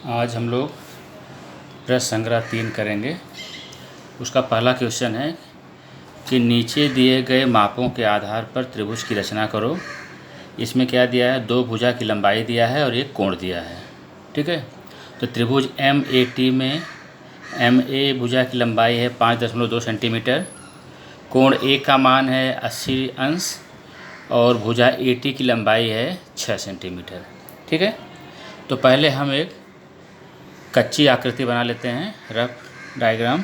आज हम लोग प्रश्न संग्रह 3 करेंगे। उसका पहला क्वेश्चन है कि नीचे दिए गए मापों के आधार पर त्रिभुज की रचना करो। इसमें क्या दिया है, 2 भुजा की लंबाई दिया है और एक कोण दिया है। ठीक है, तो त्रिभुज MAT में MA भुजा की लंबाई है 5.2 सेंटीमीटर, कोण A का मान है 80 अंश और भुजा AT की लंबाई है 6 सेंटीमीटर। ठीक है, तो पहले हम एक कच्ची आकृति बना लेते हैं, रफ डायग्राम।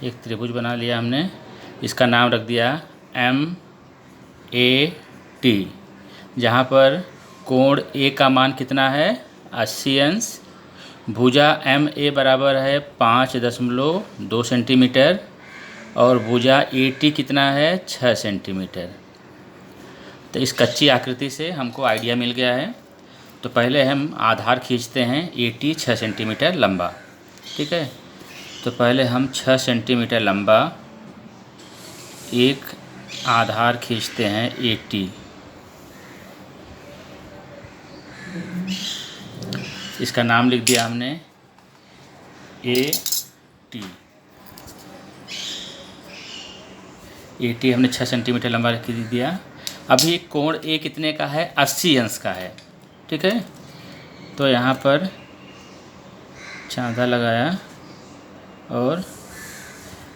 एक त्रिभुज बना लिया हमने, इसका नाम रख दिया MAT, जहाँ पर कोण A का मान कितना है 80 अंश, भुजा MA बराबर है 5.2 सेंटीमीटर और भुजा AT कितना है 6 सेंटीमीटर। तो इस कच्ची आकृति से हमको आइडिया मिल गया है। तो पहले हम आधार खींचते हैं AT 6 सेंटीमीटर लंबा। ठीक है, तो पहले हम 6 सेंटीमीटर लंबा एक आधार खींचते हैं AT। इसका नाम लिख दिया हमने AT। AT हमने 6 सेंटीमीटर लंबा लिख दिया। अभी कोण A कितने का है 80 अंश का है। ठीक है, तो यहाँ पर चांदा लगाया और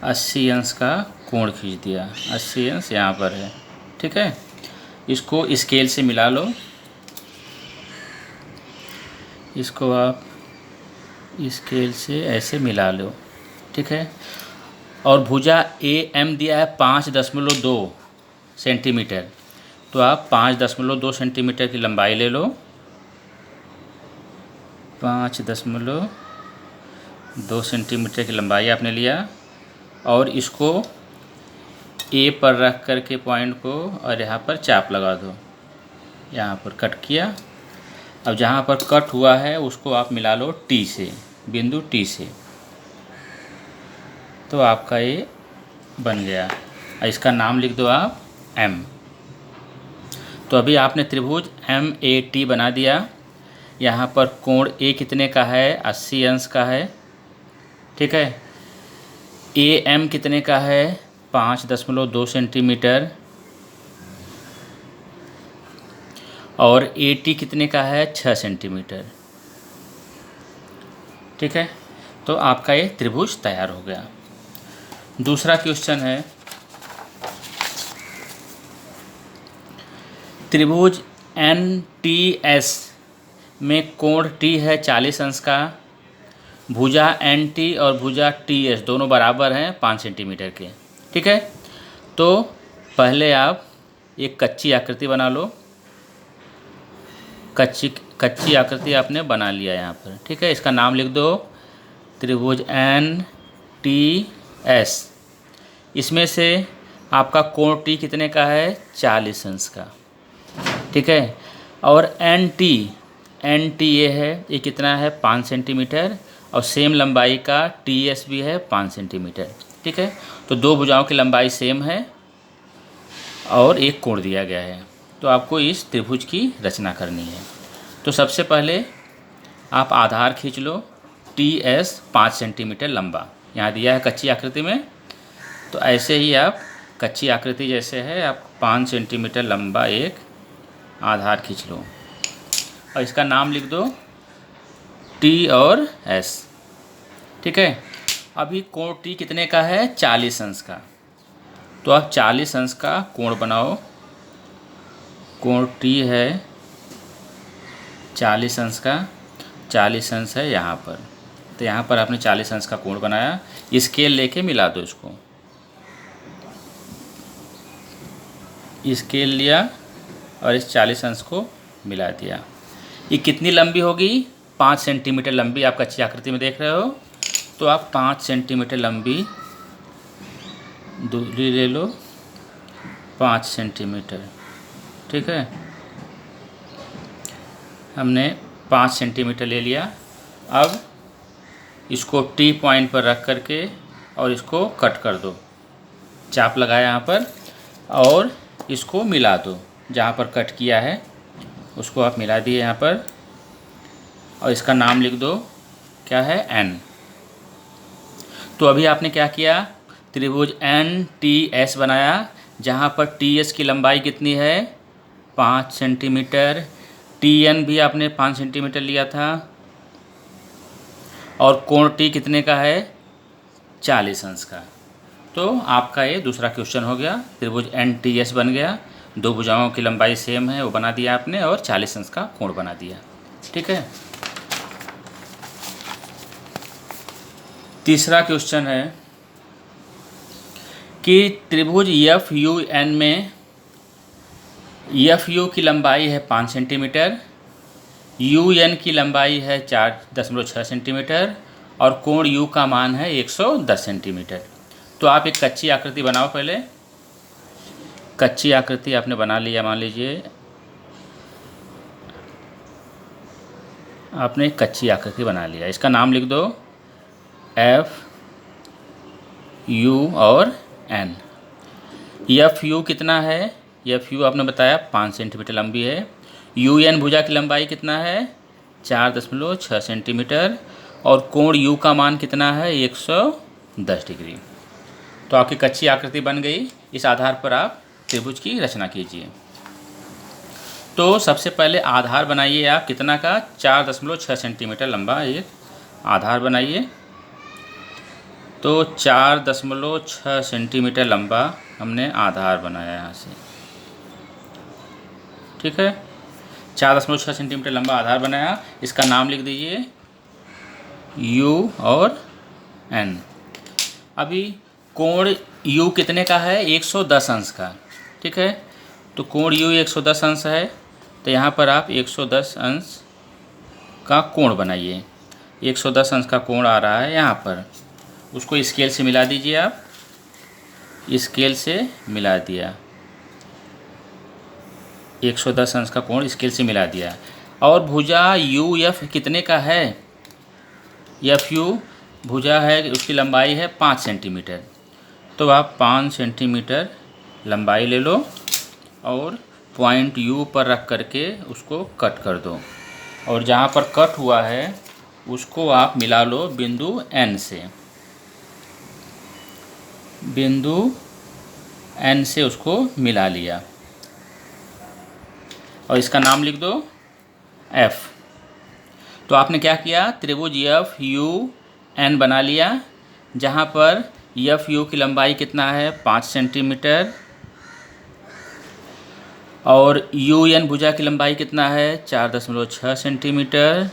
80 अंश का कोण खींच दिया। 80 अंश यहाँ पर है। ठीक है, इसको स्केल से मिला लो। इसको आप स्केल से ऐसे मिला लो। ठीक है, और भुजा AM दिया है 5.2 सेंटीमीटर, तो आप 5.2 सेंटीमीटर की लंबाई ले लो। 5.2 सेंटीमीटर की लंबाई आपने लिया और इसको A पर रख करके पॉइंट को और यहाँ पर चाप लगा दो। यहाँ पर कट किया। अब जहाँ पर कट हुआ है उसको आप मिला लो T से, बिंदु T से, तो आपका ये बन गया। इसका नाम लिख दो आप M। तो अभी आपने त्रिभुज MAT बना दिया। यहाँ पर कोण A कितने का है 80 अंश का है। ठीक है, AM कितने का है 5.2 सेंटीमीटर और AT कितने का है 6 सेंटीमीटर। ठीक है, तो आपका ये त्रिभुज तैयार हो गया। दूसरा क्वेश्चन है, त्रिभुज NTS में कोण T है 40 अंश का, भुजा NT और भुजा TS दोनों बराबर हैं 5 सेंटीमीटर के। ठीक है, तो पहले आप एक कच्ची आकृति बना लो। कच्ची आकृति आपने बना लिया यहाँ पर। ठीक है, इसका नाम लिख दो त्रिभुज NTS। इसमें से आपका कोण T कितने का है 40 अंश का। ठीक है, और NT ये है, ये कितना है 5 सेंटीमीटर और सेम लंबाई का TS भी है 5 सेंटीमीटर। ठीक है, तो 2 भुजाओं की लंबाई सेम है और एक कोण दिया गया है। तो आपको इस त्रिभुज की रचना करनी है। तो सबसे पहले आप आधार खींच लो TS 5 सेंटीमीटर लंबा, यहाँ दिया है कच्ची आकृति में। तो ऐसे ही आप कच्ची आकृति जैसे है, आप 5 सेंटीमीटर लंबा एक आधार खींच लो और इसका नाम लिख दो T और S। ठीक है, अभी कोण T कितने का है 40 अंश का, तो आप 40 अंश का कोण बनाओ। कोण T है 40 अंश का, 40 अंश है यहाँ पर, तो यहाँ पर आपने 40 अंश का कोण बनाया। स्केल लेके मिला दो इसको। स्केल लिया और इस 40 अंश को मिला दिया। ये कितनी लंबी होगी 5 सेंटीमीटर लंबी, आप कच्ची आकृति में देख रहे हो। तो आप 5 सेंटीमीटर लंबी दूरी ले लो, 5 सेंटीमीटर। ठीक है, हमने 5 सेंटीमीटर ले लिया। अब इसको T पॉइंट पर रख करके और इसको कट कर दो, चाप लगाया यहाँ पर और इसको मिला दो। जहाँ पर कट किया है उसको आप मिला दिए यहाँ पर, और इसका नाम लिख दो, क्या है, एन। तो अभी आपने क्या किया, त्रिभुज एन टी एस बनाया, जहाँ पर टी एस की लंबाई कितनी है, 5 सेंटीमीटर, टी एन भी आपने 5 सेंटीमीटर लिया था, और कोण टी कितने का है, 40 अंश का। तो आपका ये दूसरा क्वेश्चन हो गया, त्रिभुज एन टी एस बन गया, दो भुजाओं की लंबाई सेम है वो बना दिया आपने, और 40 अंश का कोण बना दिया। ठीक है। तीसरा क्वेश्चन है कि त्रिभुज एफ यू एन में एफ यू की लंबाई है 5 सेंटीमीटर, यू एन की लंबाई है 4.6 सेंटीमीटर, और कोण यू का मान है 110 सेंटीमीटर। तो आप एक कच्ची आकृति बनाओ। पहले कच्ची आकृति आपने बना लिया, मान लीजिए आपने कच्ची आकृति बना लिया, इसका नाम लिख दो एफ यू और एन। एफ यू कितना है, एफ यू आपने बताया 5 सेंटीमीटर लंबी है, यू एन भुजा की लंबाई कितना है, 4.6 सेंटीमीटर, और कोण यू का मान कितना है, 110 डिग्री। तो आपकी कच्ची आकृति बन गई। इस आधार पर आप त्रिभुज की रचना कीजिए। तो सबसे पहले आधार बनाइए आप, कितना का, 4.6 सेंटीमीटर लंबा एक आधार बनाइए। तो 4.6 सेंटीमीटर लंबा हमने आधार बनाया यहाँ से। ठीक है, 4.6 सेंटीमीटर लंबा आधार बनाया, इसका नाम लिख दीजिए U और N। अभी कोण U कितने का है, 110 अंश का। ठीक है, तो कोण U 110 अंश है, तो यहाँ पर आप 110 अंश का कोण बनाइए। 110 अंश का कोण आ रहा है यहाँ पर, उसको स्केल से मिला दीजिए आप, स्केल से मिला दिया, 110 अंश का कोण स्केल से मिला दिया। और भुजा यू एफ कितने का है, एफ यू भुजा है, उसकी लंबाई है 5 सेंटीमीटर। तो आप 5 सेंटीमीटर लंबाई ले लो और पॉइंट यू पर रख करके उसको कट कर दो, और जहाँ पर कट हुआ है उसको आप मिला लो बिंदु एन से, बिंदु एन से उसको मिला लिया, और इसका नाम लिख दो एफ। तो आपने क्या किया, त्रिभुज एफ यू एन बना लिया, जहाँ पर एफ यू की लंबाई कितना है, 5 सेंटीमीटर, और यू एन भुजा की लंबाई कितना है, 4.6 सेंटीमीटर,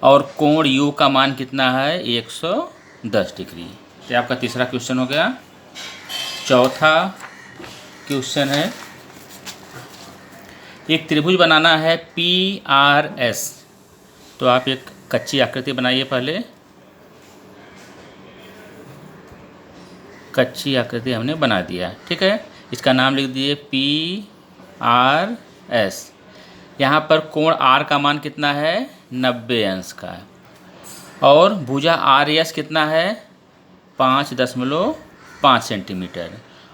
और कोण यू का मान कितना है, 110 डिग्री। तो आपका तीसरा क्वेश्चन हो गया। चौथा क्वेश्चन है, एक त्रिभुज बनाना है PRS। तो आप एक कच्ची आकृति बनाइए। पहले कच्ची आकृति हमने बना दिया। ठीक है, इसका नाम लिख दिए PRS। यहाँ पर कोण R का मान कितना है, 90 अंश का, और भुजा RS कितना है, 5.5 सेंटीमीटर,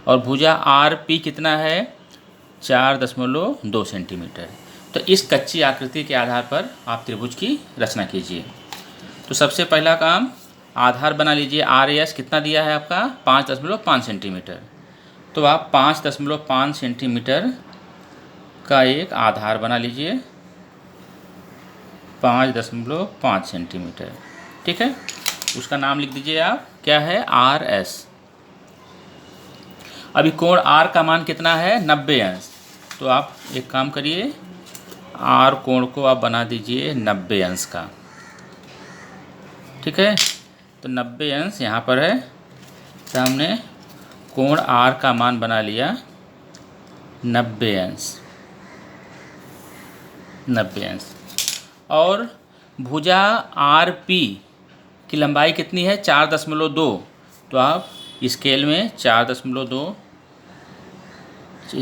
और भुजा RP कितना है, 4.2 सेंटीमीटर। तो इस कच्ची आकृति के आधार पर आप त्रिभुज की रचना कीजिए। तो सबसे पहला काम, आधार बना लीजिए। RS कितना दिया है आपका, 5.5 सेंटीमीटर। तो आप 5.5 सेंटीमीटर का एक आधार बना लीजिए, 5.5 सेंटीमीटर। ठीक है, उसका नाम लिख दीजिए आप, क्या है, RS। अभी कोण R का मान कितना है, 90 अंश। तो आप एक काम करिए, R कोण को आप बना दीजिए 90 अंश का। ठीक है, तो 90 अंश यहाँ पर है, तो हमने कोण R का मान बना लिया 90 अंश, 90 अंश। और भुजा RP की लंबाई कितनी है, 4.2। तो आप स्केल में 4.2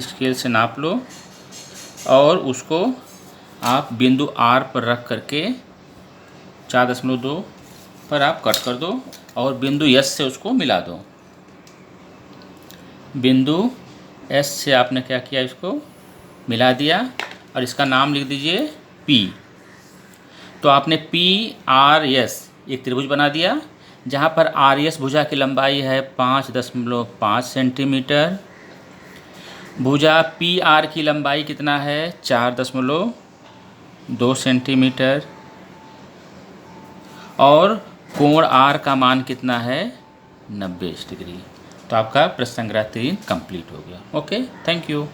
स्केल से नाप लो, और उसको आप बिंदु R पर रख करके 4.2 पर आप कट कर दो, और बिंदु S से उसको मिला दो। बिंदु S से आपने क्या किया, इसको मिला दिया और इसका नाम लिख दीजिए P। तो आपने PRS एक त्रिभुज बना दिया, जहाँ पर RS भुजा की लंबाई है 5.5 सेंटीमीटर, भुजा PR की लंबाई कितना है 4.2 सेंटीमीटर, और कोण R का मान कितना है 90 डिग्री। तो आपका प्रश्न संग्रह 3 कंप्लीट हो गया। Okay, thank you.